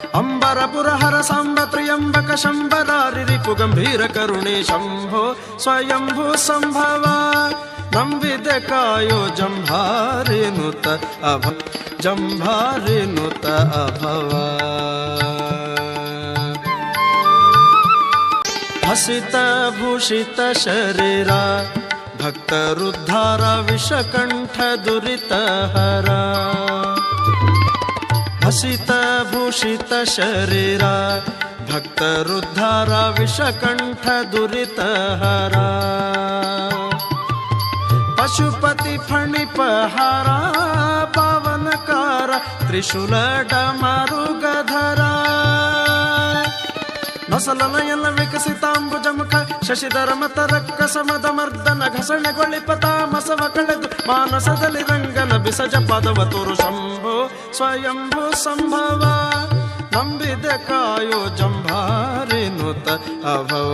अंबरपुरहर सांब त्र्यंबक शंबरारि रिपु गंभीर करुणे शंभो स्वयंभू संभव नंविदकायो जंभारिनुत अभव हसित भूषित शरीरा भक्तरुद्धारा विषकंठ दुरितहरा हसित भूषित शरीरा भक्तरुद्धारा विषकंठ दुरितहरा पशुपति फणिपहारा पावनकार त्रिशूल डमरुगधरा नसलनयन विकसितांबुजमुख शशिधर मतरಕ್ಕಸಮದಮರ್ದನ ಘಸಣೆಗೊಳಿಪತಾಮಸವ ಕಳೆದು ಮಾನಸದಲ್ಲಿ ರಂಗನ ಬಿಸಜ ಪದವ ತೋರು ಶಂಭೋ ಸ್ವಯಂಭೂ ಸಂಭವ ನಂಬಿದೆ ಕಾಯೋ ಜಂಭಾರಿನುತ ಅಭವ.